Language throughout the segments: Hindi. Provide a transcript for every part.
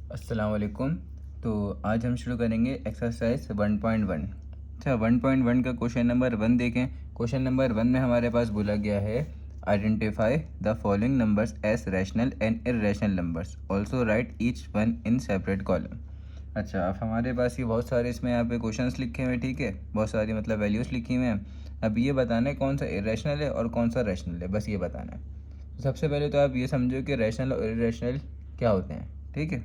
अस्सलाम वालेकुम। तो आज हम शुरू करेंगे एक्सरसाइज 1.1। अच्छा, 1.1 का क्वेश्चन नंबर 1 देखें। क्वेश्चन नंबर 1 में हमारे पास बोला गया है identify the following numbers as rational and irrational numbers, also write each one in separate column. अच्छा, अब हमारे पास ये बहुत सारे इसमें यहाँ पे क्वेश्चंस लिखे हुए हैं, ठीक है, बहुत सारी मतलब वैल्यूज़ लिखी हुई हैं। अब ये बताना है कौन सा इर्रेशनल है और कौन सा रैशनल है, बस ये बताना है। तो सबसे पहले तो आप ये समझो कि रैशनल और इर्रेशनल क्या होते हैं, ठीक है।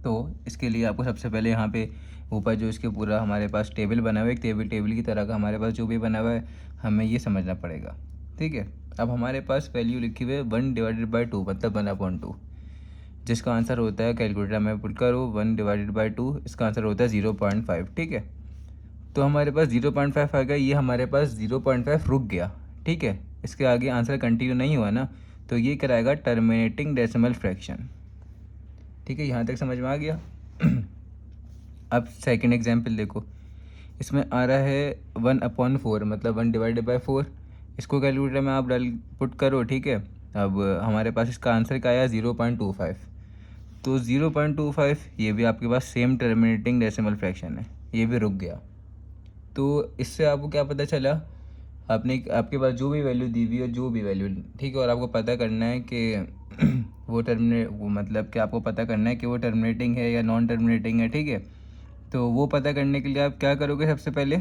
तो इसके लिए आपको सबसे पहले यहाँ पे ऊपर जो इसके पूरा हमारे पास टेबल बना हुआ है, एक टेबल की तरह का हमारे पास जो भी बना हुआ है, हमें ये समझना पड़ेगा, ठीक है। अब हमारे पास वैल्यू लिखी हुई है 1/2 मतलब 1/2, जिसका आंसर होता है, कैलकुलेटर में पुट करो 1/2, इसका आंसर होता है 0.5, ठीक है। तो हमारे पास 0.5 आएगा, ये हमारे पास 0.5 रुक गया, ठीक है। इसके आगे आंसर कंटिन्यू नहीं हुआ ना, तो ये कराएगा टर्मिनेटिंग डेसिमल फ्रैक्शन, ठीक है। यहाँ तक समझ में आ गया। अब सेकंड एग्जाम्पल देखो, इसमें आ रहा है 1/4 मतलब 1/4। इसको कैलकुलेटर में आप डाल पुट करो, ठीक है। अब हमारे पास इसका आंसर क्या आया 0.25। तो 0.25 ये भी आपके पास सेम टर्मिनेटिंग डेसिमल फ्रैक्शन है, ये भी रुक गया। तो इससे आपको क्या पता चला, आपने आपके पास जो भी वैल्यू दी हुई है, जो भी वैल्यू, ठीक है, और आपको पता करना है कि वो मतलब कि आपको पता करना है कि वो टर्मिनेटिंग है या नॉन टर्मिनेटिंग है, ठीक है। तो वो पता करने के लिए आप क्या करोगे, सबसे पहले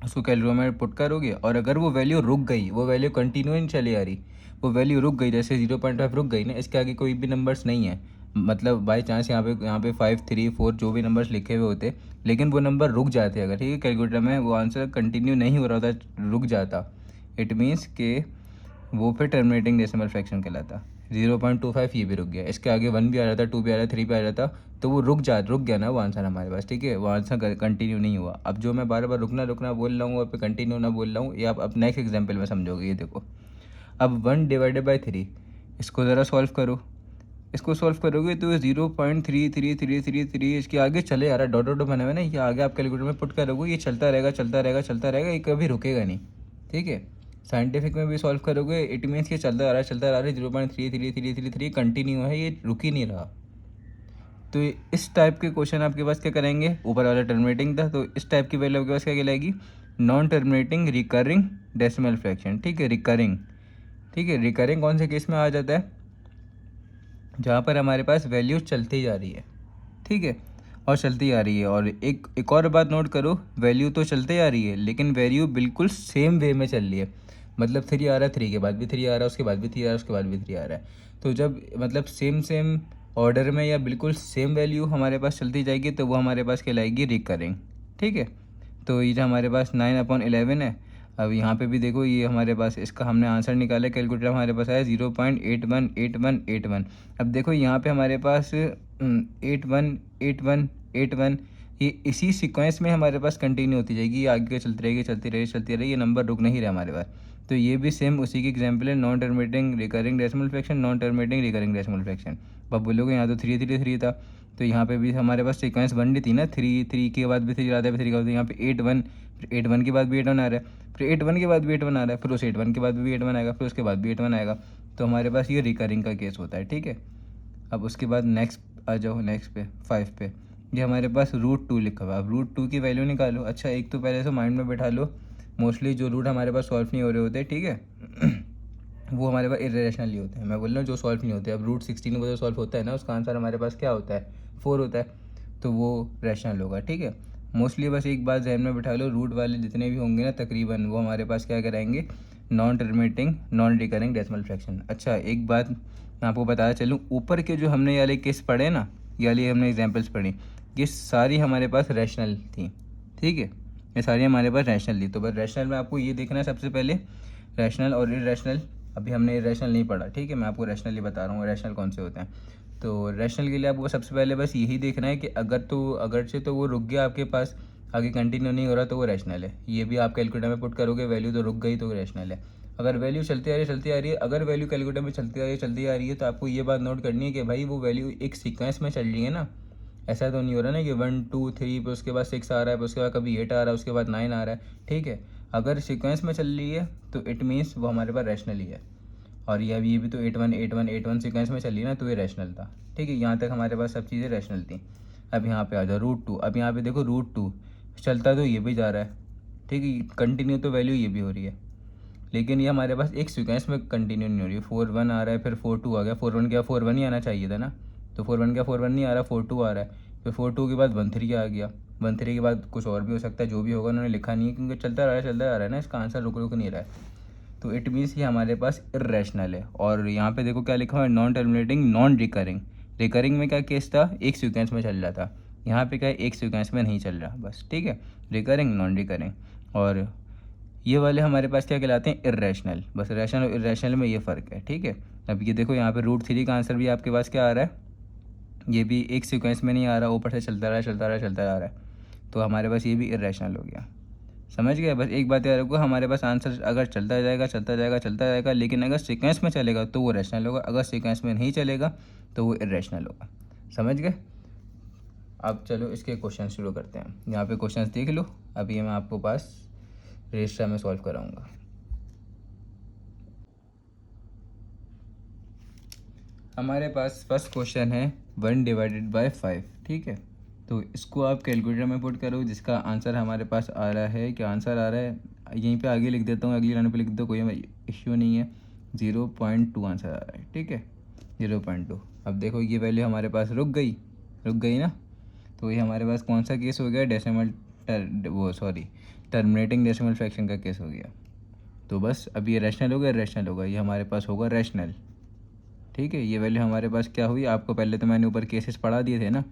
उसको कैलकुलेटर में पुट करोगे, और अगर वो वैल्यू रुक गई, वो वैल्यू कंटिन्यू नहीं चली आ रही, वो वैल्यू रुक गई, जैसे 0.5 रुक गई ना, इसके आगे कोई भी नंबर्स नहीं है, मतलब बाई चांस यहाँ पे 5, 3, 4 जो भी नंबर्स लिखे हुए होते, लेकिन वो नंबर रुक जाते अगर, ठीक है, कैलकुलेटर में वो आंसर कंटिन्यू नहीं हो रहा होता, रुक जाता, इट मीन्स के वो फिर टर्मिनेटिंग डेसिमल फ्रैक्शन कहलाता। 0.25 ये भी रुक गया, इसके आगे 1 भी आ रहा था, 2 भी आ रहा था, 3 भी आ रहा था, तो वो रुक गया ना वो आंसर हमारे पास, ठीक है, वो आंसर कंटिन्यू नहीं हुआ। अब जो मैं बार बार रुकना रुकना बोल रहा हूँ और फिर कंटिन्यू ना बोल रहा हूँ, ये आप अब नेक्स्ट एग्जाम्पल में समझोगे। ये देखो, अब 1/3, इसको ज़रा सॉल्व करो। इसको सॉल्व करोगे तो 0.3333 इसके आगे चले आ रहा है, डॉट डॉट बना हुआ है ना, ये आगे आप कैलकुलेटर में पुट करोगे, ये चलता रहेगा चलता रहेगा चलता रहेगा, ये कभी रुकेगा नहीं, ठीक है। साइंटिफिक में भी सॉल्व करोगे, इट मीन्स कि चलता आ रहा है चलता आ रहा है, 0.3333 कंटिन्यू है, ये रुक ही नहीं रहा। तो इस टाइप के क्वेश्चन आपके पास क्या करेंगे, ऊपर वाला टर्मिनेटिंग था, तो इस टाइप की वैल्यू आपके पास क्या कहलाएगी, non terminating recurring decimal fraction, ठीक है, रिकरिंग, ठीक है। रिकरिंग कौन से केस में आ जाता है, जहाँ पर हमारे पास वैल्यू चलती जा रही है, ठीक है, और चलती आ रही है। और एक और बात नोट करो, वैल्यू तो चलते आ रही है, लेकिन वैल्यू बिल्कुल सेम वे में चल रही है, मतलब 3 आ रहा है, 3 के बाद भी 3 आ रहा है, उसके बाद भी 3 आ रहा है, उसके बाद भी 3 आ रहा है। तो जब मतलब सेम सेम ऑर्डर में या बिल्कुल सेम वैल्यू हमारे पास चलती जाएगी, तो वो हमारे पास कहलाएगी रिकरिंग, ठीक है। तो ये जो हमारे पास 9/11 है। अब यहाँ पे भी देखो, ये हमारे पास इसका हमने आंसर निकाला, कैलकुलेटर हमारे पास आया 0.818181। अब देखो यहाँ पे हमारे पास 818181, ये इसी सीक्वेंस में हमारे पास कंटिन्यू होती जाएगी, ये आगे चलती रहेगी चलती रहेगी चलती रहेगी, ये नंबर रुक नहीं रहा हमारे पास। तो ये भी सेम उसी की एग्जाम्पल है, non terminating recurring decimal fraction, non terminating recurring decimal fraction. अब बोलोगे यहाँ तो 3 था, तो यहाँ पे भी हमारे पास सीक्वेंस बन रही थी ना, 3 के बाद भी 3 आता है, फिर 3 के बाद यहाँ पे 8 1, फिर 8 1 के बाद भी 8 1 आ रहा है, फिर 8 1 के बाद भी 8 1 आ रहा है, फिर उस 8 1 के बाद भी 8 1 आएगा, फिर उसके बाद भी 8 1 आएगा। तो हमारे पास ये रिकरिंग का केस होता है, ठीक है। अब उसके बाद नेक्स्ट आ जाओ, नेक्स्ट पे 5 पे, ये हमारे पास √2 लिखा हुआ है। अब √2 की वैल्यू निकालो। अच्छा, एक तो पहले से माइंड में बैठा लो, मोस्टली जो रूट हमारे पास सॉल्व नहीं हो रहे होते, ठीक है, वो हमारे पास इरेशनल ही होते हैं, मैं बोल रहा हूँ जो सॉल्व नहीं होते। अब √16 वो जो सॉल्व होता है ना, उसका आंसर हमारे पास क्या होता है, 4 होता है, तो वो रैशनल होगा, ठीक है। मोस्टली बस एक बात जहन में बैठा लो, रूट वाले जितने भी होंगे ना तकरीबन, वो हमारे पास क्या कराएंगे, non terminating non recurring decimal fraction. अच्छा, एक बात मैं आपको बताया चलूँ, ऊपर के जो हमने ये वाले केस पढ़े ना, ये वाली हमने एग्जाम्पल्स पढ़ी, ये सारी हमारे पास रैशनल थी, ठीक है, ये सारी हमारे पास रैशनल थी। तो बस रैशनल में आपको ये देखना है सबसे पहले, रैशनल और इरेशनल। अभी हमने रैशनल नहीं पढ़ा, ठीक है, मैं आपको रैशनल ही बता रहा हूँ, रैशनल कौन से होते हैं। तो रैशनल के लिए आपको सबसे पहले बस यही देखना है कि अगरचे तो वो रुक गया आपके पास, आगे कंटिन्यू नहीं हो रहा, तो वो रैशनल है। ये भी आप कैलकुलेटर में पुट करोगे, वैल्यू तो रुक गई तो वो रैशनल है। अगर वैल्यू चलती आ रही है, अगर वैल्यू कैलकुलेटर में चलती आ रही है, तो आपको ये बात नोट करनी है कि भाई वो वैल्यू एक सीक्वेंस में चल रही है ना, ऐसा तो नहीं हो रहा ना कि 1 2 3 पे उसके बाद 6 आ रहा है, फिर उसके बाद कभी 8 आ रहा है, उसके बाद 9 आ रहा है, ठीक है। अगर सीक्वेंस में चल रही है तो इट मीन्स वो हमारे पास रैशनल ही है। और ये भी तो 8 1 सीक्वेंस में चली ना, तो ये रैशनल था। ठीक है, यहाँ तक हमारे पास सब चीज़ें रैशनल थी। अब यहाँ पे आ जाओ रूट 2। अब यहाँ पे देखो रूट 2 चलता तो ये भी जा रहा है, ठीक है, कंटिन्यू तो वैल्यू ये भी हो रही है, लेकिन ये हमारे पास एक सीक्वेंस में कंटिन्यू नहीं हो रही है। 4 1 आ रहा है, फिर 4 2 आ गया। 4 1 क्या 4 1 ही आना चाहिए था ना, तो 4 1 क्या 4 1 नहीं आ रहा, 4 2 आ रहा है। फिर 4 2 के बाद 1 3 आ गया। 1 3 के बाद कुछ और भी हो सकता है, जो भी होगा उन्होंने लिखा नहीं है, क्योंकि चलता आ रहा है ना, इसका आंसर रुक रुक नहीं रहा है। तो इट मीन्स ये हमारे पास इर्रेशनल है। और यहाँ पे देखो क्या लिखा हुआ है, non terminating non recurring. Recurring में क्या केस था, एक सीक्वेंस में चल रहा था, यहाँ पे क्या है, एक सीक्वेंस में नहीं चल रहा बस। ठीक है, रिकरिंग नॉन रिकरिंग। और ये वाले हमारे पास क्या कहलाते हैं, इर्रेशनल। बस रैशनल और इर्रेशनल में ये फ़र्क है। ठीक है, अब ये देखो यहाँ पे रूट 3 का आंसर भी आपके पास क्या आ रहा है, ये भी एक सीक्वेंस में नहीं आ रहा, ऊपर से चलता रहा चलता रहा चलता आ रहा है, तो हमारे पास ये भी इर्रेशनल हो गया। समझ गए। बस एक बात याद रखो, हमारे पास आंसर अगर चलता जाएगा चलता जाएगा चलता जाएगा, लेकिन अगर सीक्वेंस में चलेगा तो वो रैशनल होगा, अगर सीक्वेंस में नहीं चलेगा तो वो इर्रेशनल होगा। समझ गए। अब चलो इसके क्वेश्चन शुरू करते हैं। यहाँ पे क्वेश्चंस देख लो, अभी ये मैं आपको पास रजिस्टर में सॉल्व कराऊंगा। हमारे पास फर्स्ट क्वेश्चन है 1/5। ठीक है, तो इसको आप कैलकुलेटर में पुट करो, जिसका आंसर हमारे पास आ रहा है, क्या आंसर आ रहा है, यहीं पे आगे लिख देता हूँ, अगली लाइन पे लिख दो, कोई इश्यू नहीं है। 0.2 आंसर आ रहा है। ठीक है, 0.2। अब देखो ये वैल्यू हमारे पास रुक गई ना, तो ये हमारे पास कौन सा केस हो गया, टर्मिनेटिंग डेसिमल फ्रैक्शन का केस हो गया। तो बस अब ये रैशनल होगा, रैशनल होगा, ये हमारे पास होगा रैशनल। ठीक है, ये वैल्यू हमारे पास क्या हुई, आपको पहले तो मैंने ऊपर केसेस पढ़ा दिए थे ना,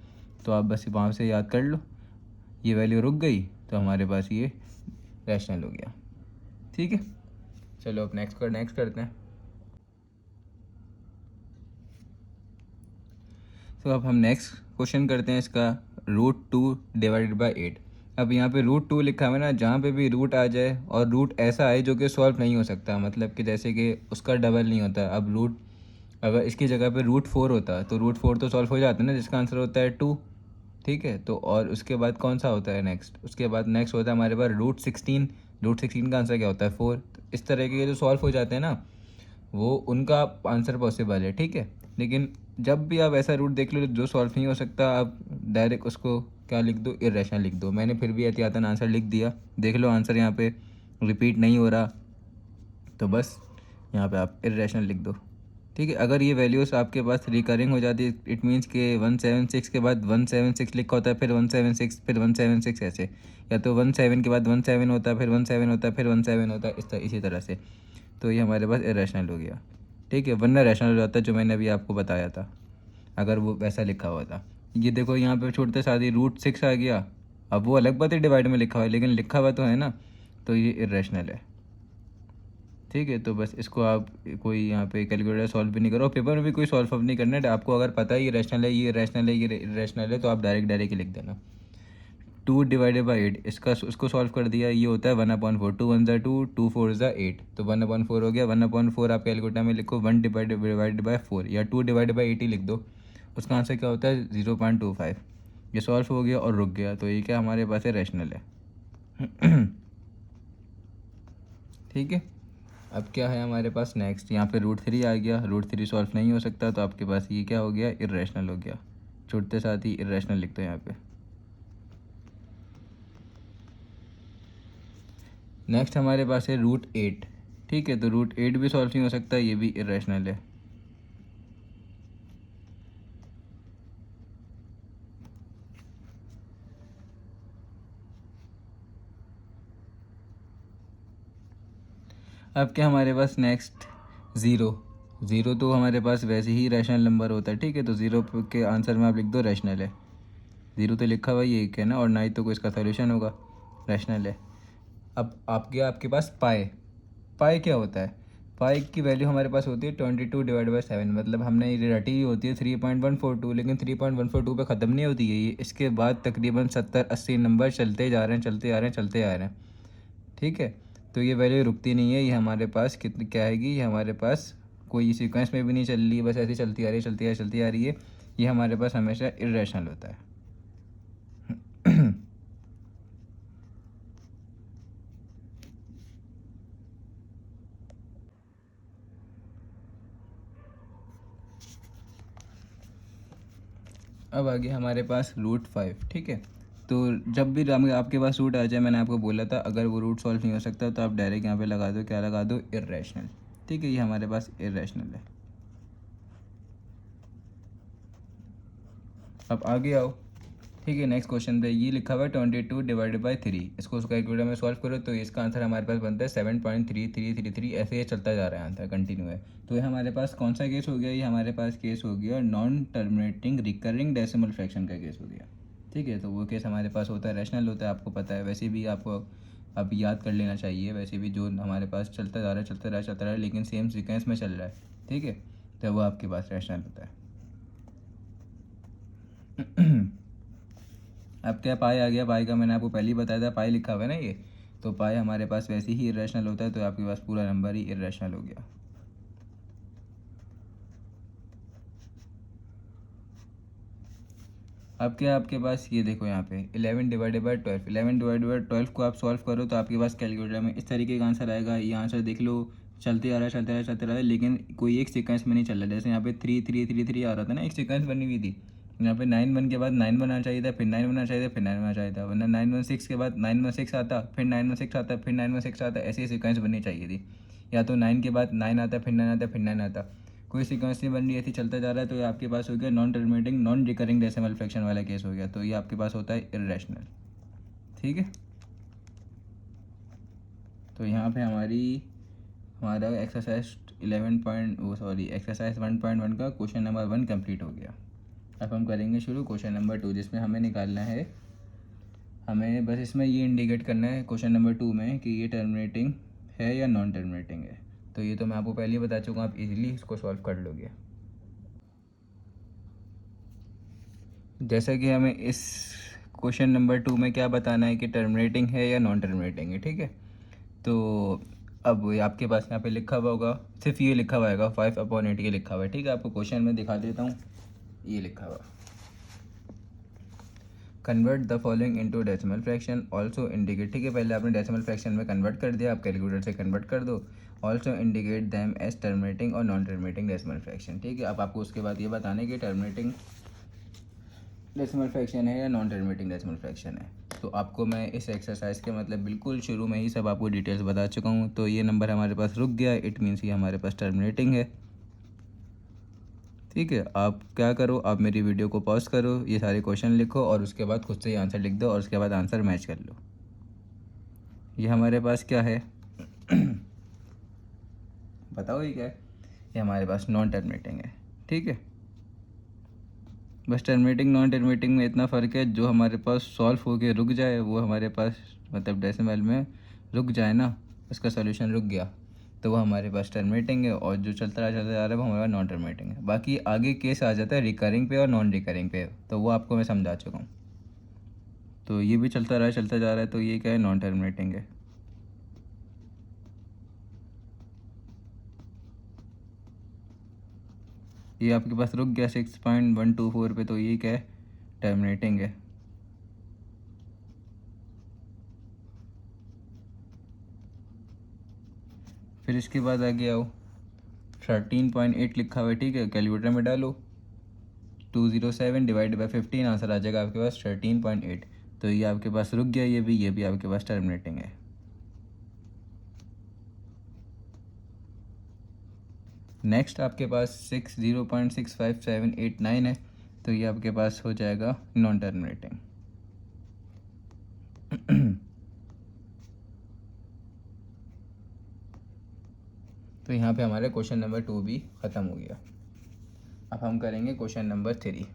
तो आप बस वहाँ से याद कर लो। ये वैल्यू रुक गई तो हमारे पास ये रैशनल हो गया। ठीक है, चलो अब नेक्स्ट करते हैं। तो अब हम नेक्स्ट क्वेश्चन करते हैं इसका, √2/8। अब यहाँ पे √2 लिखा हुआ है ना, जहाँ पे भी रूट आ जाए और रूट ऐसा आए जो कि सॉल्व नहीं हो सकता, मतलब कि जैसे कि उसका डबल नहीं होता। अब रूट अगर इसकी जगह पे √4 होता तो √4 तो सॉल्व हो जाता है ना, जिसका आंसर होता है 2। ठीक है, तो और उसके बाद कौन सा होता है नेक्स्ट, उसके बाद नेक्स्ट होता है हमारे पास √16। √16 का आंसर क्या होता है 4। तो इस तरह के जो सॉल्व हो जाते हैं ना, वो उनका आंसर पॉसिबल है। ठीक है, लेकिन जब भी आप ऐसा रूट देख लो जो सॉल्व नहीं हो सकता, आप डायरेक्ट उसको क्या लिख दो, इर्रेशनल लिख दो। मैंने फिर भी एहतियातन आंसर लिख दिया, देख लो आंसर यहाँ पे रिपीट नहीं हो रहा, तो बस यहाँ पे आप इर्रेशनल लिख दो। ठीक है, अगर ये वैल्यूज़ आपके पास रिकरिंग हो जाती है, इट मीन्स के 176 के बाद 176 लिखा होता है, फिर 176 फिर 176 ऐसे, या तो 17 के बाद 17 होता है, फिर 17 होता है, फिर 17 होता है, इसी तरह से, तो ये हमारे पास इरेशनल हो गया। ठीक है, वरना रैशनल हो जाता है, जो मैंने अभी आपको बताया था, अगर वो वैसा लिखा हुआ था। ये देखो यहाँ पे छोड़ते साथ ही √6 आ गया। अब वो अलग बात है डिवाइड में लिखा हुआ है, लेकिन लिखा हुआ तो है ना, तो ये इरेशनल है। ठीक है, तो बस इसको आप कोई यहाँ पे कैलकुलेटर सॉल्व भी नहीं करो, पेपर में भी कोई सॉल्व नहीं करना है। आपको अगर पता है ये रैशनल है, ये रैशनल है, ये रैशनल है, तो आप डायरेक्ट ही लिख देना। 2/8, इसका उसको सॉल्व कर दिया, ये होता है 1/4। 2 1 2, 2 4 8, तो 1/4 हो गया। 1/4 आप कैलकुलेटर में लिखो 1/4 या 2/8 ही लिख दो, उसका आंसर क्या होता है 0.25। ये सॉल्व हो गया और रुक गया, तो ये क्या हमारे पास है, रैशनल है। ठीक है, अब क्या है हमारे पास नेक्स्ट, यहाँ पे √3 आ गया। √3 सॉल्व नहीं हो सकता, तो आपके पास ये क्या हो गया, इरेशनल हो गया। छूटते साथ ही इरेशनल लिख दो यहाँ पे। नेक्स्ट हमारे पास है √8। ठीक है, तो √8 भी सॉल्व नहीं हो सकता, ये भी इरेशनल है। अब क्या हमारे पास नेक्स्ट, ज़ीरो। ज़ीरो तो हमारे पास वैसे ही रैशनल नंबर होता है। ठीक है, तो ज़ीरो के आंसर में आप लिख दो रैशनल है। ज़ीरो तो लिखा हुआ ही एक है ना, और ना ही तो कोई इसका सोल्यूशन होगा, रैशनल है। अब आपके पास पाए। पाई क्या होता है, पाई की वैल्यू हमारे पास होती है 22/7, मतलब हमने ये रटी हुई होती है 3.142, लेकिन 3.142 पे ख़त्म नहीं होती है ये, इसके बाद तकरीबन 70-80 नंबर चलते जा रहे हैं, चलते आ रहे हैं, चलते आ रहे हैं। ठीक है, तो ये वैल्यू रुकती नहीं है, ये हमारे पास कितनी क्या आएगी, ये हमारे पास कोई सीक्वेंस में भी नहीं चल रही है, बस ऐसी चलती आ रही है, चलती आ रही है। ये हमारे पास हमेशा इरेशनल होता है। अब आ गया हमारे पास रूट 5, ठीक है। तो जब भी आपके पास रूट आ जाए, मैंने आपको बोला था अगर वो रूट सॉल्व नहीं हो सकता तो आप डायरेक्ट यहाँ पे लगा दो, क्या लगा दो, इर्रेशनल, ठीक है। ये हमारे पास इर्रेशनल है। अब आगे आओ, ठीक है। नेक्स्ट क्वेश्चन पे ये लिखा हुआ है 22 डिवाइडेड बाई 3, इसको कैलकुलेटर में सॉल्व करो तो इसका आंसर हमारे पास बनता है 7.3333, ऐसे ये चलता जा रहा है, आंसर कंटिन्यू है। तो ये हमारे पास कौन सा केस हो गया, ये हमारे पास केस हो गया non terminating recurring decimal fraction का केस हो गया, ठीक है। तो वो केस हमारे पास होता है रैशनल होता है, आपको पता है। वैसे भी आपको अब याद कर लेना चाहिए, वैसे भी जो हमारे पास चलता जा रहा है चलता रहा है लेकिन सेम सीक्वेंस में चल रहा है, ठीक है, तो वो आपके पास रैशनल होता है। अब क्या पाई आ गया, पाई का मैंने आपको पहले ही बताया था, पाई लिखा हुआ है ना ये, तो पाई हमारे पास वैसे ही इरेशनल होता है, तो आपके पास पूरा नंबर ही इरेशनल हो गया। अब क्या आपके पास ये देखो यहाँ पे 11 डिवाइडेड बाई 12, 11 डिवाइडेड बाई 12 को आप सॉल्व करो तो आपके पास कैलकुलेटर में इस तरीके का आंसर आएगा। ये आंसर देख लो, चलते आ रहा है चलते आ रहा है चलते आ रहा है, लेकिन कोई एक सीक्वेंस में नहीं चल रहा। जैसे यहाँ पे 3 आ रहा था ना, एक सीक्वेंस बनी हुई थी। यहाँ पे 9 1 के बाद 9 1 आना चाहिए था, फिर 9 1 आना चाहिए था, फिर 9 1 आना चाहिए था, वरना 9 1 6 के बाद 9 1 6 आता, फिर 9 1 6 आता, फिर 9 1 6 आता, ऐसी सीक्वेंस बननी चाहिए थी। या तो 9 के बाद 9 आता, फिर 9 आता, फिर 9 आता, कोई सीक्वेंस नहीं बन रही, ऐसी चलता जा रहा है। तो ये आपके पास हो गया non terminating non recurring decimal fraction वाला केस हो गया, तो ये आपके पास होता है इर्रेशनल, ठीक है। तो यहाँ पे हमारा एक्सरसाइज 1.1 का क्वेश्चन नंबर 1 कंप्लीट हो गया। अब हम करेंगे शुरू क्वेश्चन नंबर 2, जिसमें हमें निकालना है, हमें बस इसमें ये इंडिकेट करना है क्वेश्चन नंबर 2 में कि ये टर्मिनेटिंग है या नॉन टर्मिनेटिंग है। तो ये तो मैं आपको पहले ही बता चुका हूँ, आप इजीली इसको सॉल्व कर लोगे। जैसा कि हमें इस क्वेश्चन नंबर 2 में क्या बताना है कि टर्मिनेटिंग है या नॉन टर्मिनेटिंग है, ठीक है। तो अब ये आपके पास यहाँ पे लिखा हुआ होगा, सिर्फ ये लिखा हुआ है 5/8 ये लिखा हुआ है, ठीक है। आपको क्वेश्चन में दिखा देता हूँ, ये लिखा हुआ, convert the following into decimal fraction also indicate, ठीक है। पहले आपने डेसिमल फ्रैक्शन में कन्वर्ट कर दिया, आप कैलकुलेटर से कन्वर्ट कर दो। Also indicate them as terminating और नॉन टर्मिनेटिंग डेसिमल फ्रैक्शन, ठीक है। अब आपको उसके बाद ये बताना है कि टर्मिनेटिंग डेसिमल फ्रैक्शन है या नॉन टर्मिनेटिंग डेसिमल फ्रैक्शन है। तो आपको मैं इस एक्सरसाइज के मतलब बिल्कुल शुरू में ही सब आपको डिटेल्स बता चुका हूँ। तो ये नंबर हमारे पास रुक गया, इट मीन्स ये हमारे पास टर्मिनेटिंग है, ठीक है। आप क्या करो, आप मेरी वीडियो को पॉज करो, ये सारे क्वेश्चन लिखो और उसके बाद खुद से ही आंसर लिख दो और उसके बाद आंसर मैच कर लो। ये हमारे पास क्या है बताओ ये क्या है, ये हमारे पास नॉन टर्मिनेटिंग है, ठीक है। बस टर्मिनेटिंग नॉन टर्मिनेटिंग में इतना फ़र्क है, जो हमारे पास सॉल्व होके रुक जाए वो हमारे पास मतलब डेसिमल में रुक जाए ना, उसका सोल्यूशन रुक गया तो वो हमारे पास टर्मिनेटिंग है, और जो चलता जा रहा है वो हमारे पास नॉन टर्मिनेटिंग है। बाकी आगे केस आ जाता है रिकरिंग पे और नॉन रिकरिंग पे, तो वो आपको मैं समझा चुका हूँ। तो ये भी चलता जा रहा है, तो ये क्या है, नॉन टर्मिनेटिंग है। ये आपके पास रुक गया 6.124 पे, तो ये क्या है, टर्मिनेटिंग है। फिर इसके बाद आगे आओ, 13.8 लिखा हुआ है, ठीक है। कैलकुलेटर में डालो 207 डिवाइड बाई 15, आंसर आ जाएगा आपके पास 13.8। तो ये आपके पास रुक गया, ये भी आपके पास टर्मिनेटिंग है। नेक्स्ट आपके पास 60.65789 है, तो ये आपके पास हो जाएगा नॉन टर्मिनेटिंग। तो यहाँ पे हमारा क्वेश्चन नंबर 2 भी ख़त्म हो गया। अब हम करेंगे क्वेश्चन नंबर 3।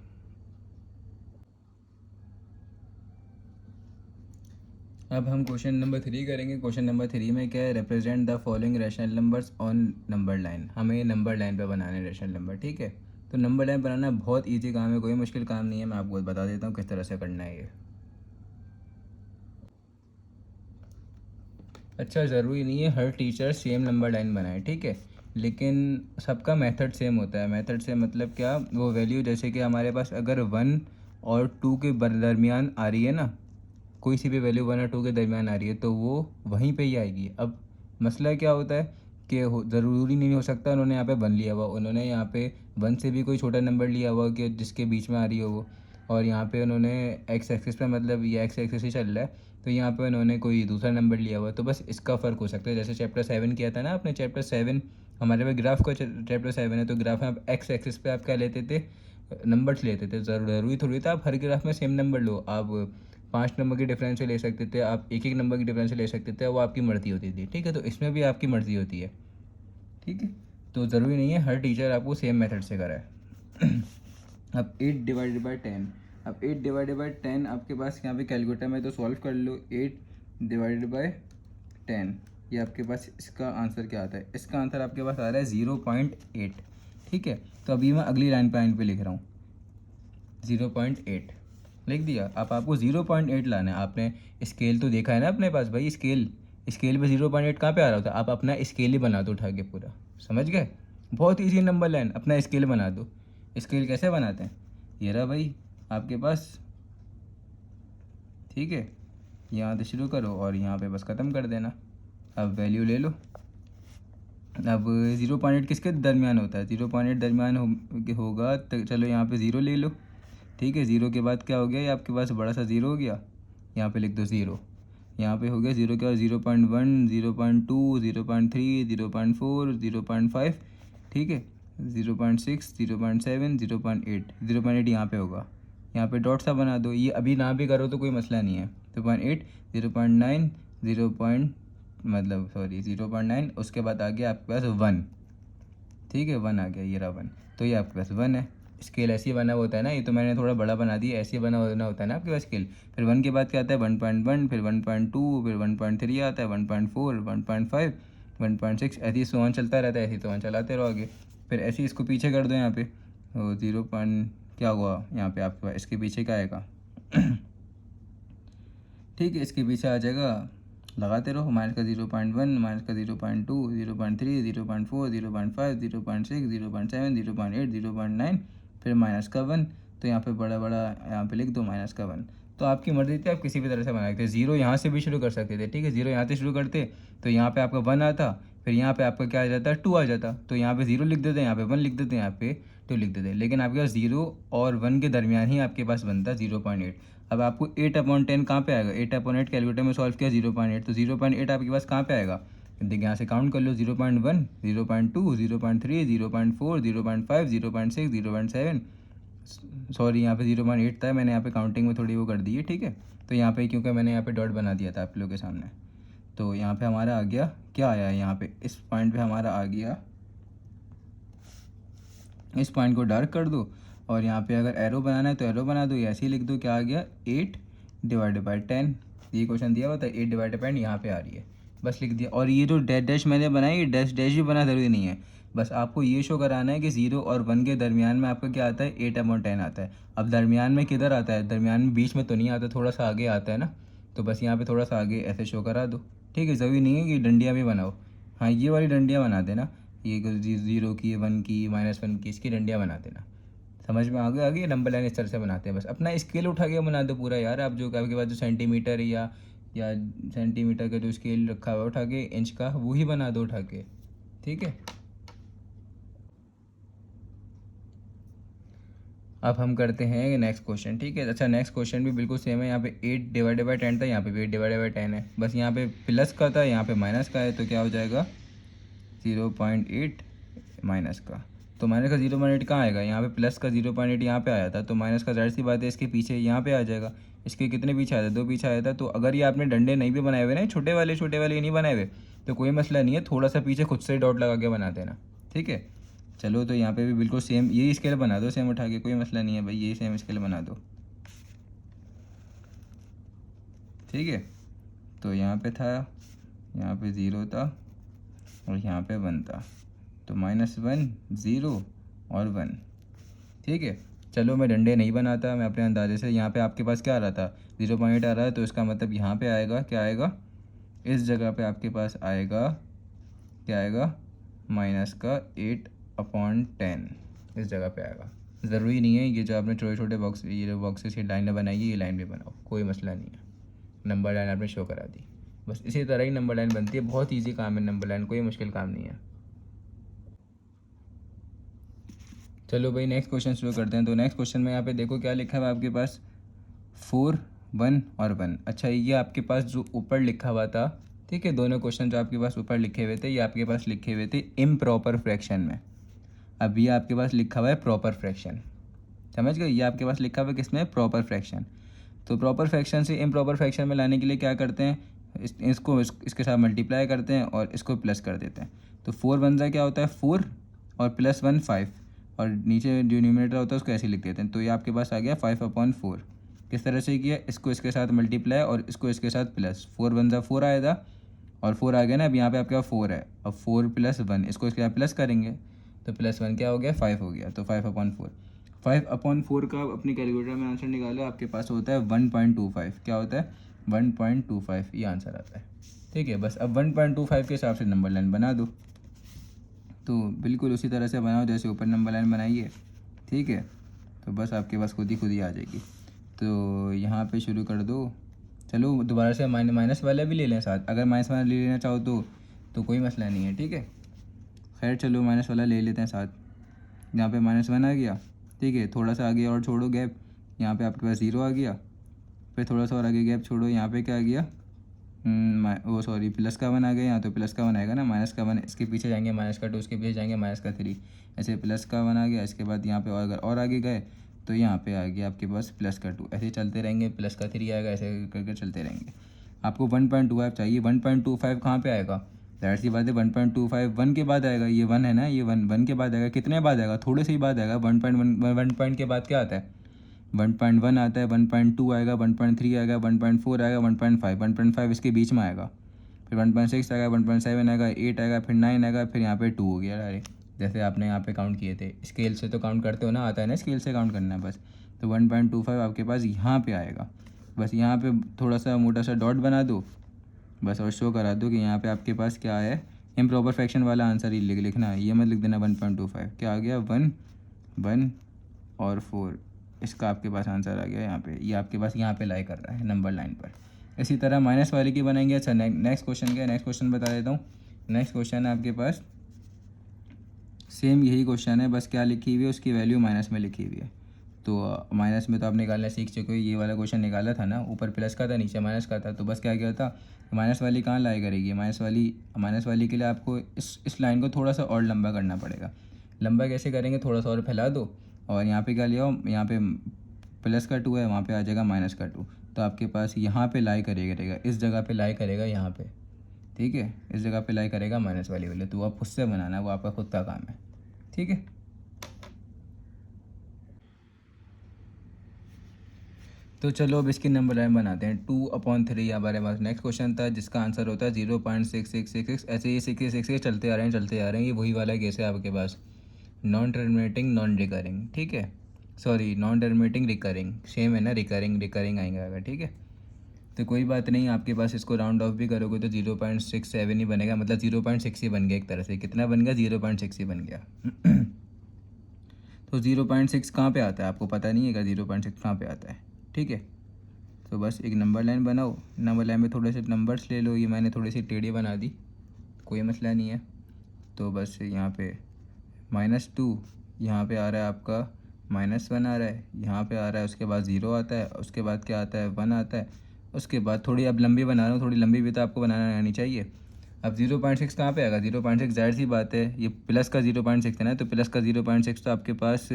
अब हम क्वेश्चन नंबर 3 करेंगे। क्वेश्चन नंबर 3 में क्या है, represent the following rational numbers on number line. हमें नंबर लाइन पे बनाना है रैशनल नंबर, ठीक है। तो नंबर लाइन बनाना बहुत इजी काम है, कोई मुश्किल काम नहीं है। मैं आपको बता देता हूँ किस तरह से करना है ये। अच्छा, ज़रूरी नहीं है हर टीचर सेम नंबर लाइन बनाए, ठीक है, लेकिन सबका मेथड सेम होता है। मेथड से मतलब क्या, वो वैल्यू जैसे कि हमारे पास अगर 1 और 2 के दरमियान आ रही है ना, कोई सी भी वैल्यू 1 और 2 के दरमियान आ रही है तो वो वहीं पे ही आएगी। अब मसला क्या होता है कि ज़रूरी नहीं हो सकता उन्होंने यहाँ पे 1 लिया हुआ, उन्होंने यहाँ पे 1 से भी कोई छोटा नंबर लिया हुआ कि जिसके बीच में आ रही हो वो, और यहाँ पे उन्होंने एक्स एक्सिस पे, मतलब ये एक्स एक्सिस ही चल रहा है, तो यहाँ पे उन्होंने कोई दूसरा नंबर लिया हुआ है, तो बस इसका फ़र्क हो सकता है। जैसे चैप्टर 7 किया था ना आपने, चैप्टर 7 हमारे पे ग्राफ का चैप्टर 7 है, तो ग्राफ में आप एक्स एक्सिस पे आप क्या लेते थे, नंबर्स लेते थे। ज़रूरी थोड़ी था आप हर ग्राफ में सेम नंबर लो, आप 5 नंबर की डिफरेंस ले सकते थे, आप एक एक नंबर की डिफरेंस ले सकते थे, वो आपकी मर्ज़ी होती थी, ठीक है। तो इसमें भी आपकी मर्ज़ी होती है, ठीक है। तो ज़रूरी नहीं है हर टीचर आपको सेम मेथड से कराए। अब 8 डिवाइडेड बाई 10, अब 8 डिवाइडेड बाई 10 आपके पास यहाँ पे कैलकुलेटर में तो सॉल्व कर लो। 8 डिवाइडेड बाई 10, ये आपके पास इसका आंसर क्या आता है, इसका आंसर आपके पास आ रहा है 0.8, ठीक है। तो अभी मैं अगली लाइन पे लिख रहा हूँ 0.8 लिख दिया। अब आपको 0.8 लाना है। आपने स्केल तो देखा है ना अपने पास भाई, स्केल पे 0.8 कहाँ पे आ रहा होता है। आप अपना स्केल ही बना दो उठा के पूरा, समझ गए। बहुत ईजी नंबर लाइन, अपना स्केल बना दो। स्केल कैसे बनाते हैं, ये रहा भाई आपके पास, ठीक है। यहाँ से शुरू करो और यहाँ पे बस ख़त्म कर देना। अब वैल्यू ले लो। अब 0.8 किसके दरमियान होता है, 0.8 दरमियान होगा, तो चलो यहाँ पे 0 ले लो, ठीक है। 0 के बाद क्या हो गया, ये आपके पास बड़ा सा 0 हो गया, यहाँ पे लिख दो 0। यहाँ पे हो गया 0 के बाद 0.1, 0.2, 0.3, 0.4, 0.5, ठीक है, 0.6, 0.7, 0.8, 0.8 यहाँ पे होगा। यहाँ पे डॉट सा बना दो, ये अभी ना भी करो तो कोई मसला नहीं है। 0.8, 0.9, 0.9, उसके बाद आ गया आपके पास 1, ठीक है, 1 आ गया, ये रहा 1। तो ये आपके पास 1 है। स्केल ऐसे ही बना हुआ होता है ना, ये तो मैंने थोड़ा बड़ा बना दिया, ऐसे ही बना होता है ना आपके पास स्केल। फिर 1 के बाद क्या आता है 1.1, फिर 1.2, फिर 1.3 आता है, 1.4, 1.5, 1.6, ऐसे ही सोन चलता रहता है, ऐसे ही सोन चलाते रहो आगे। फिर ऐसे ही इसको पीछे कर दो यहाँ पे, 0 क्या हुआ यहाँ पे आपके पास, इसके पीछे क्या आएगा ठीक है, इसके पीछे आ जाएगा, लगाते रहो, माइनस का 0.1, माइनस का 0.2, 0.3, 0.4, 0.5, 0.6, 0.7, 0.8, 0.9, फिर माइनस का 1। तो यहाँ पे बड़ा बड़ा यहाँ पे लिख दो माइनस का 1। तो आपकी मर्जी थी, आप किसी भी तरह से बना सकते। 0 यहाँ से भी शुरू कर सकते थे, ठीक है। 0 यहाँ से शुरू करते तो यहाँ पे आपका 1 आता, फिर यहाँ पे आपका क्या आ जाता, 2 आ जाता। तो यहाँ पे 0 लिख देते, यहाँ पे 1 लिख देते, यहाँ पे 2 लिख देते। लेकिन आपके पास 0 और 1 के दरमियान ही आपके पास बनता 0.8। अब आपको 8/10 कहाँ पे आएगा, 8/8 कैलकुलेटर में सॉल्व किया 0.8, तो 0.8 आपके पास कहाँ पे आएगा, देखिए यहाँ से काउंट कर लो, 0.1, 0.2, 0.3, 0.4, 0.5, 0.6, 0.7, सॉरी यहाँ पे 0.8 था, मैंने यहाँ पे काउंटिंग में थोड़ी वो कर दी है, ठीक है। तो यहाँ पे क्योंकि मैंने यहाँ पे डॉट बना दिया था आप लोगों के सामने, तो यहाँ पे हमारा आ गया, क्या आया यहाँ पे, इस पॉइंट पे हमारा आ गया, इस पॉइंट को डार्क कर दो, और यहाँ पे अगर एरो बनाना है तो एरो बना दो, ऐसे ही लिख दो, क्या आ गया 8 डिवाइडेड बाई 10। ये क्वेश्चन दिया हुआ था, 8 डिवाइडेड बाई 10 यहाँ पे आ रही है, बस लिख दिया। और ये जो डैश डैश मैंने बनाई, ये डैश डैश भी बना ज़रूरी नहीं है, बस आपको ये शो कराना है कि 0 और 1 के दरमियान में आपका क्या आता है, 8/10 आता है। अब दरमियान में किधर आता है, दरमियान में बीच में तो नहीं आता, थोड़ा सा आगे आता है ना, तो बस यहाँ पे थोड़ा सा आगे ऐसे शो करा दो, ठीक है। ज़रूरी नहीं है कि डंडियाँ भी बनाओ, हाँ ये वाली डंडियाँ बना देना, ये 0 की, 1 की, -1 की, इसकी डंडियाँ बना देना। समझ में आ गया, नंबर लाइन इस तरह से बनाते हैं। बस अपना स्केल उठा के बना दो पूरा यार, आप जो आपके पास जो सेंटीमीटर या सेंटीमीटर का जो स्केल रखा हुआ उठा के, इंच का, वो ही बना दो उठा के, ठीक है। अब हम करते हैं नेक्स्ट क्वेश्चन, ठीक है। अच्छा, नेक्स्ट क्वेश्चन भी बिल्कुल सेम है। यहाँ पे 8 डिवाइडेड बाई 10 था, यहाँ पे भी 8 डिवाइडेड बाई 10 है, बस यहाँ पे प्लस का था, यहाँ पे माइनस का है, तो क्या हो जाएगा 0.8 माइनस का। तो माइनस का 0.8 कहाँ आएगा, यहाँ पे प्लस का 0.8 यहाँ पे आया था, तो माइनस का जाहिर सी बात है इसके पीछे यहाँ पे आ जाएगा। इसके कितने पीछे आया था, 2 पीछे आया था। तो अगर ये आपने डंडे नहीं भी बनाए हुए ना, छोटे वाले नहीं बनाए हुए, तो कोई मसला नहीं है, थोड़ा सा पीछे खुद से डॉट लगा के बना देना, ठीक है। चलो, तो यहाँ पे भी बिल्कुल सेम यही स्केल बना दो, सेम उठा के, कोई मसला नहीं है भाई, यही सेम स्केल बना दो, ठीक है। तो यहाँ पे था, यहाँ पे 0 था और यहाँ पे 1 था, तो -1, 0 और 1, ठीक है। चलो, मैं डंडे नहीं बनाता, मैं अपने अंदाजे से, यहाँ पे आपके पास क्या आ रहा था 0.8 आ रहा है, तो इसका मतलब यहाँ पे आएगा, क्या आएगा, इस जगह पे आपके पास आएगा, क्या आएगा, माइनस का 8/10 इस जगह पे आएगा। ज़रूरी नहीं है ये जो आपने छोटे छोटे बॉक्स, ये जो बॉक्सेस की लाइनें बनाई है, ये लाइन भी बनाओ, कोई मसला नहीं है। नंबर लाइन आपने शो करा दी, बस इसी तरह ही नंबर लाइन बनती है, बहुत ईजी काम है नंबर लाइन, कोई मुश्किल काम नहीं है। चलो भाई नेक्स्ट क्वेश्चन शुरू करते हैं। तो नेक्स्ट क्वेश्चन में यहाँ पे देखो क्या लिखा हुआ है आपके पास, 4, 1 और 1। अच्छा, ये आपके पास जो ऊपर लिखा हुआ था, ठीक है, दोनों क्वेश्चन जो आपके पास ऊपर लिखे हुए थे ये आपके पास लिखे हुए थे इम्प्रॉपर फ्रैक्शन में। अब ये आपके पास लिखा हुआ है प्रॉपर फ्रैक्शन, समझ गए? ये आपके पास लिखा हुआ है किसमें, प्रॉपर फ्रैक्शन। तो प्रॉपर फ्रैक्शन से इम्प्रॉपर फ्रैक्शन में लाने के लिए क्या करते हैं, इसके साथ मल्टीप्लाई करते हैं और इसको प्लस कर देते हैं। तो 4 1 जा क्या होता है 4 और प्लस 1 5, और नीचे जो न्यूमरेटर होता है उसको ऐसे लिख देते हैं। तो ये आपके पास आ गया 5/4। किस तरह से किया, इसको इसके साथ मल्टीप्लाई और इसको इसके साथ प्लस, 4 1 जा 4 आया था और 4 आ गया ना। अब यहाँ पे आपके पास 4 है, अब 4 + 1 इसको इसके साथ प्लस करेंगे तो +1 क्या हो गया 5 हो गया। तो 5/4, 5/4 का अपनी कैलकुलेटर में आंसर निकालो, आपके पास होता है 1.25। क्या होता है 1.25, ये आंसर आता है। ठीक है, बस अब 1.25 के हिसाब से नंबर लाइन बना दो। तो बिल्कुल उसी तरह से बनाओ जैसे ऊपर नंबर लाइन बनाई है, ठीक है। तो बस आपके पास खुद ही आ जाएगी। तो यहाँ पे शुरू कर दो। चलो दोबारा से माइनस वाला भी ले लें साथ, अगर माइनस वाला ले लेना चाहो तो कोई मसला नहीं है, ठीक है। खैर चलो माइनस वाला ले लेते हैं साथ। यहाँ पे -1 आ गया, ठीक है। थोड़ा सा आगे और छोड़ो गैप, यहाँ पे आपके पास 0 आ गया। फिर थोड़ा सा और आगे गैप छोड़ो, यहाँ पे क्या आ गया, वो सॉरी प्लस का 1 आ गया। यहाँ तो प्लस का 1 आएगा ना, माइनस का 1 इसके पीछे जाएंगे, -2 इसके पीछे जाएंगे, -3, ऐसे प्लस का 1 आ गया। इसके बाद यहाँ पे अगर और आगे गए तो यहाँ पे आ गया आपके पास +2, ऐसे चलते रहेंगे, +3 आएगा, ऐसे करके चलते रहेंगे। आपको 1.25 चाहिए, 1.25 कहाँ पे आएगा, ज़ाहिर सी बात है 1.25 1 के बाद आएगा। ये 1 है ना, ये 1 के बाद आएगा। कितने बाद आएगा, थोड़े से ही बाद आएगा। 1 पॉइंट के बाद क्या आता है, 1.1 आता है, 1.2 आएगा, 1.3 आएगा, 1.4 आएगा, 1.5 इसके बीच में आएगा। फिर 1.6 आएगा, 1.7 आएगा, 8 आएगा, फिर 9 आएगा, फिर यहाँ पे 2 हो गया डायरेक्ट, जैसे आपने यहाँ पे काउंट किए थे। स्केल से तो काउंट करते हो ना, आता है ना, स्केल से काउंट करना है बस। तो 1.25 आपके पास यहाँ पे आएगा। बस यहाँ पे थोड़ा सा मोटा सा डॉट बना दो बस, और शो करा दो कि यहाँ पे आपके पास क्या है, इम्प्रॉपर फ्रैक्शन वाला आंसर ही लिखना, ये मत लिख देना 1.25। क्या आ गया 1 1 और 4, इसका आपके पास आंसर आ गया यहाँ पे। ये आपके पास यहाँ पे लाई कर रहा है नंबर लाइन पर। इसी तरह माइनस वाले की बनाएंगे। अच्छा नेक्स्ट क्वेश्चन क्या है, नेक्स्ट क्वेश्चन बता देता हूँ। नेक्स्ट क्वेश्चन है आपके पास, सेम यही क्वेश्चन है, बस क्या लिखी हुई है, उसकी वैल्यू माइनस में लिखी हुई है। तो माइनस में तो आप निकालना सीख चुके हो, ये वाला क्वेश्चन निकाला था ना, ऊपर प्लस का था नीचे माइनस का था। तो बस क्या किया था, माइनस वाली कहाँ लाई करेगी, माइनस वाली के लिए आपको इस लाइन को थोड़ा सा और लंबा करना पड़ेगा। लंबा कैसे करेंगे, थोड़ा सा और फैला दो, और यहाँ पे क्या ले आओ, यहाँ पे प्लस का 2 है, वहाँ पे आ जाएगा -2। तो आपके पास यहाँ पे लाई करेगा, इस जगह पे लाई करेगा यहाँ पे, ठीक है, इस जगह पे लाई करेगा माइनस वाले। तो आप खुद से बनाना, वो आपका खुद का काम है, ठीक है। तो चलो अब इसकी नंबर लाइन बनाते हैं। 2/3 हमारे पास नेक्स्ट क्वेश्चन था, जिसका आंसर होता है 0.6666। ऐसे ही 66 चलते आ रहे हैं। ये वही वाला केस है आपके पास, नॉन टर्मिनेटिंग नॉन रिकरिंग, ठीक है, sorry non terminating recurring, same है ना, रिकरिंग आएगा, ठीक है। तो कोई बात नहीं, आपके पास इसको राउंड ऑफ भी करोगे तो 0.67 ही बनेगा, मतलब 0.6 ही बन गया एक तरह से। कितना बन गया, 0.6 ही बन गया। तो 0.6 कहाँ पे आता है, आपको पता नहीं है क्या 0.6 कहाँ पे आता है, ठीक है। तो बस एक नंबर लाइन बनाओ, नंबर लाइन में थोड़े से नंबर्स ले लो, ये मैंने थोड़ी सी टेढ़ी बना दी, कोई मसला नहीं है। तो बस यहाँ पे -2, यहाँ पे आ रहा है आपका -1 आ रहा है, यहाँ पे आ रहा है, उसके बाद 0 आता है, उसके बाद क्या आता है 1 आता है, उसके बाद थोड़ी अब लंबी बना रहा हूँ, थोड़ी लंबी भी तो आपको बनाना आनी चाहिए। अब 0.6 कहाँ पे आएगा, 0.6 जाहिर सी बात है, ये प्लस का 0.6 है ना, तो प्लस का 0.6 तो आपके पास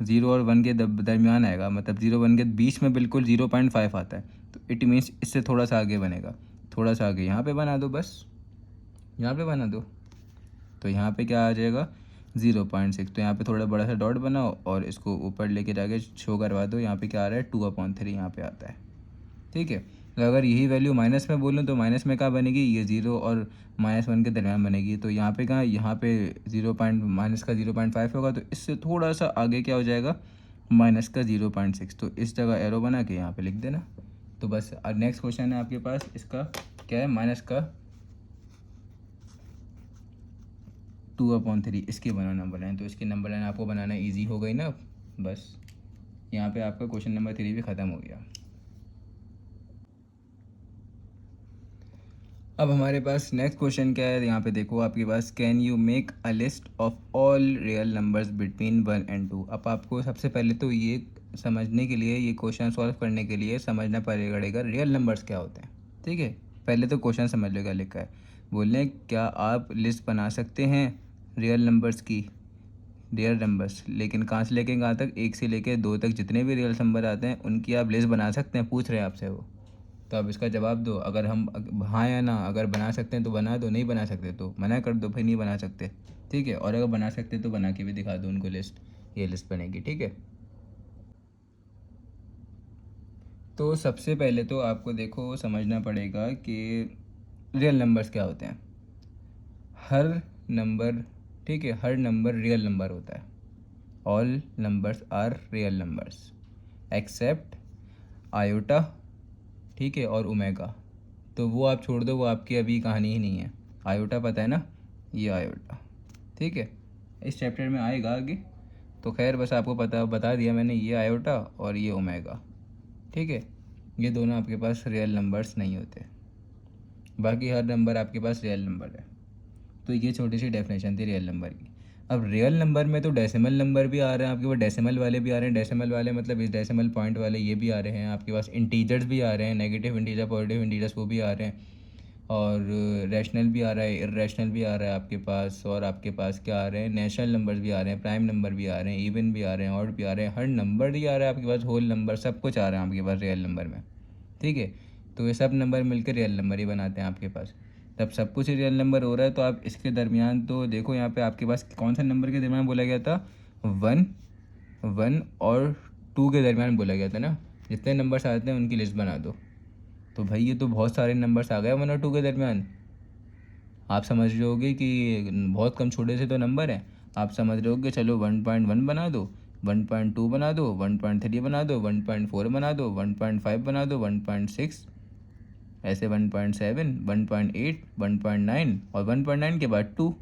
0 और 1 के दरमियान आएगा, मतलब 0 1 के बीच में बिल्कुल 0.5 आता है। तो इट मीन्स इससे थोड़ा सा आगे बनेगा, थोड़ा सा आगे यहाँ पे बना दो, बस यहाँ पे बना दो। तो यहाँ पे क्या आ जाएगा 0.6। तो यहाँ पे थोड़ा बड़ा सा डॉट बनाओ और इसको ऊपर लेके जाके शो करवा दो। यहाँ पे क्या आ रहा है 2/3 यहाँ पे आता है, ठीक है। तो अगर यही वैल्यू माइनस में बोलूँ तो माइनस में क्या बनेगी, ये 0 और -1 के दरमियान बनेगी। तो यहाँ पे कहाँ, यहाँ पे माइनस का 0.5 होगा, तो इससे थोड़ा सा आगे क्या हो जाएगा माइनस का 0.6। तो इस जगह एरो बना के यहाँ पे लिख देना। तो बस नेक्स्ट क्वेश्चन है आपके पास, इसका क्या है, माइनस का 2/3, इसकी बनाना नंबर लाइन। तो इसकी नंबर लाइन आपको बनाना ईजी हो गई ना। बस यहाँ पे आपका क्वेश्चन नंबर 3 भी ख़त्म हो गया। अब हमारे पास नेक्स्ट क्वेश्चन क्या है, यहाँ पे देखो आपके पास, can you make a list of all real numbers between 1 और 2। अब आपको सबसे पहले तो ये समझने के लिए, ये क्वेश्चन सॉल्व करने के लिए समझना पड़ेगा रियल नंबर्स क्या होते हैं। ठीक है, पहले तो क्वेश्चन समझ लो क्या लिखा है। बोल रहे हैं क्या आप लिस्ट बना सकते हैं रियल नंबर्स की, रियल नंबर्स, लेकिन कहाँ से लेके कहाँ तक, 1 से लेके 2 तक जितने भी रियल नंबर आते हैं उनकी आप लिस्ट बना सकते हैं, पूछ रहे हैं आपसे वो। तो आप इसका जवाब दो, अगर हम हाँ या ना, अगर बना सकते हैं तो बना दो, नहीं बना सकते तो मना कर दो, भाई नहीं बना सकते। ठीक है, और अगर बना सकते तो बना के भी दिखा दो उनको लिस्ट, ये लिस्ट बनेगी। ठीक है, तो सबसे पहले तो आपको देखो समझना पड़ेगा कि रियल नंबर्स क्या होते हैं। हर नंबर, ठीक है, हर नंबर रियल नंबर होता है। All numbers are real numbers except iota, ठीक है, और ओमेगा। तो वो आप छोड़ दो, वो आपकी अभी कहानी ही नहीं है। आयोटा पता है ना, ये आयोटा, ठीक है, इस चैप्टर में आएगा आगे। तो खैर बस आपको बता दिया मैंने, ये आयोटा और ये ओमेगा। ठीक है, ये दोनों आपके पास रियल नंबर्स नहीं होते, बाकी हर नंबर आपके पास रियल नंबर है। तो ये छोटी सी डेफिनेशन थी रियल नंबर की। अब रियल नंबर में तो डेसिमल नंबर भी आ रहे हैं आपके पास, डेसिमल वाले भी आ रहे हैं। डेसिमल वाले मतलब इस डेसिमल पॉइंट वाले, ये भी आ रहे हैं आपके पास। इंटीजर्स भी आ रहे हैं, नेगेटिव इंटीजर, पॉजिटिव इंटीजर्स, वो भी आ रहे हैं। और रैशनल भी आ रहा है, इर्रेशनल भी आ रहा है आपके पास। और आपके पास क्या आ रहे हैं, नेचुरल नंबर्स भी आ रहे हैं, प्राइम नंबर भी आ रहे हैं, इवन भी आ रहे हैं, ऑड भी आ रहे हैं। हर नंबर ही आ रहा है आपके पास, होल नंबर, सब कुछ आ रहा है आपके पास रियल नंबर में। ठीक है, तो ये सब नंबर मिलकर रियल नंबर ही बनाते हैं आपके पास। तब सब कुछ ही रियल नंबर हो रहा है, तो आप इसके दरमियान तो देखो यहाँ पे आपके पास कौन सा नंबर के दरमियान बोला गया था, 1 और 2 के दरमियान बोला गया था ना। जितने नंबर्स आते हैं उनकी लिस्ट बना दो। तो भाई ये तो बहुत सारे नंबर्स आ गए 1 और 2 के दरमियान। आप समझ रहे होगे कि बहुत कम छोटे से तो नंबर हैं। आप समझ रहे होगे, चलो 1.1 बना दो, 1.2 बना दो, 1.3 बना दो, 1.4 बना दो, 1.5 बना दो, 1.6, ऐसे 1.7, 1.8, 1.9 और 1.9 के बाद 2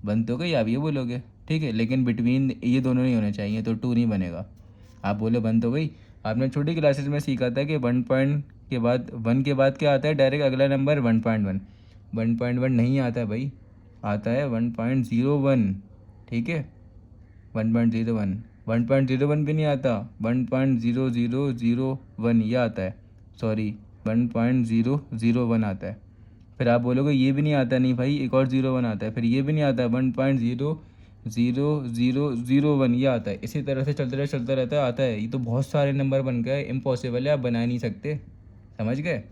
बन तो गई, आप ये बोलोगे। ठीक है, लेकिन बिटवीन ये दोनों नहीं होने चाहिए, तो 2 नहीं बनेगा। आप बोले बन तो गई। आपने छोटी क्लासेस में सीखा था कि 1 पॉइंट के बाद, 1 के बाद क्या आता है, डायरेक्ट अगला नंबर 1.1। 1.1 नहीं आता है भाई, आता है 1.01। ठीक है, 1.01, 1.01 भी नहीं आता, 1.0001 ये आता है, सॉरी 1.001 आता है। फिर आप बोलोगे ये भी नहीं आता, नहीं भाई एक और 01 आता है, फिर ये भी नहीं आता, 1.00001 ये आता है। इसी तरह से चलता रहता है, आता है। ये तो बहुत सारे नंबर बन गए, इम्पॉसिबल है, आप बना नहीं सकते। समझ गए?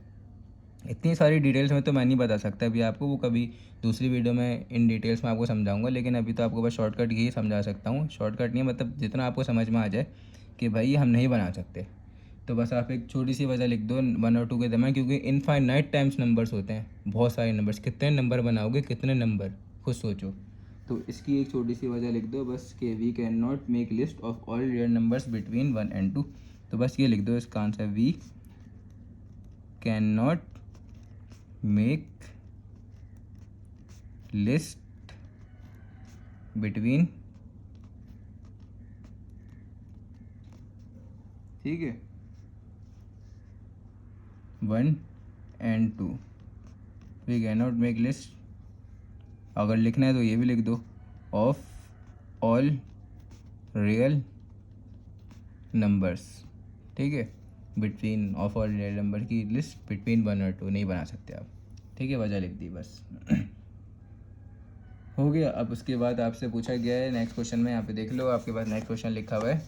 इतनी सारी डिटेल्स में तो मैं नहीं बता सकता अभी आपको, वो कभी दूसरी वीडियो में इन डिटेल्स में आपको समझाऊंगा। लेकिन अभी तो आपको बस शॉर्टकट ही समझा सकता हूँ। शॉर्टकट नहीं मतलब जितना आपको समझ में आ जाए कि भाई हम नहीं बना सकते। तो बस आप एक छोटी सी वजह लिख दो 1 और 2 के दरमियान, क्योंकि इनफाइनाइट टाइम्स नंबर्स होते हैं, बहुत सारे नंबर्स। कितने नंबर बनाओगे, कितने नंबर, खुद सोचो। तो इसकी एक छोटी सी वजह लिख दो बस, कि we can not make list of all real numbers between 1 और 2। तो बस ये लिख दो इसका आंसर, we can not make list between, ठीक है, 1 और 2। We can not make list, अगर लिखना है तो ये भी लिख दो, ऑफ ऑल रियल नंबर्स। ठीक है, between, of all real number की लिस्ट बिटवीन 1 और 2 नहीं बना सकते आप। ठीक है, वजह लिख दी बस। हो गया। अब उसके बाद आपसे पूछा गया है नेक्स्ट क्वेश्चन में, यहाँ पे देख लो आपके पास नेक्स्ट क्वेश्चन लिखा हुआ है,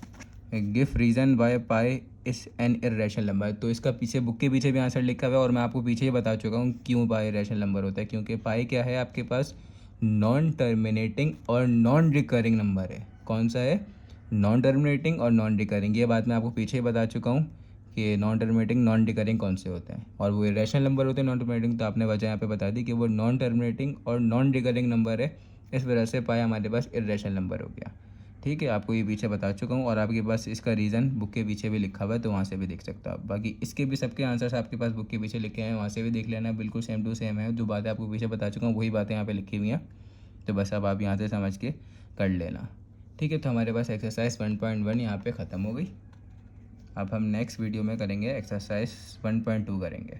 गिव रीज़न वाई पाई इस एन इरेशनल नंबर। तो इसका पीछे बुक के पीछे भी आंसर लिखा हुआ है, और मैं आपको पीछे ही बता चुका हूँ क्यों पाई इरेशनल नंबर होता है। क्योंकि पाई क्या है आपके पास, नॉन टर्मिनेटिंग और नॉन रिकरिंग नंबर है। कौन सा है, नॉन टर्मिनेटिंग और नॉन रिकरिंग। ये बात मैं आपको पीछे ही बता चुका हूँ कि नॉन टर्मिनेटिंग नॉन रिकरिंग कौन से होते हैं, और वो इरेशनल नंबर होते हैं नॉन टर्मिनेटिंग। तो आपने वजह यहाँ पे बता दी कि वो नॉन टर्मिनेटिंग और नॉन रिकरिंग नंबर है, इस वजह से पाई हमारे पास इरेशनल नंबर हो गया। ठीक है, आपको ये पीछे बता चुका हूँ, और आपके पास इसका रीज़न बुक के पीछे भी लिखा हुआ है, तो वहाँ से भी देख सकते हो आप। बाकी इसके भी सबके आंसर्स आपके पास बुक के पीछे लिखे हैं, वहाँ से भी देख लेना, बिल्कुल सेम टू सेम है। जो बातें आपको पीछे बता चुका हूँ वही बातें यहाँ पे लिखी हुई हैं। तो बस अब आप यहाँ से समझ के कर लेना। ठीक है, तो हमारे पास एक्सरसाइज 1.1 यहाँ पे ख़त्म हो गई। अब हम नेक्स्ट वीडियो में करेंगे एक्सरसाइज 1.2 करेंगे।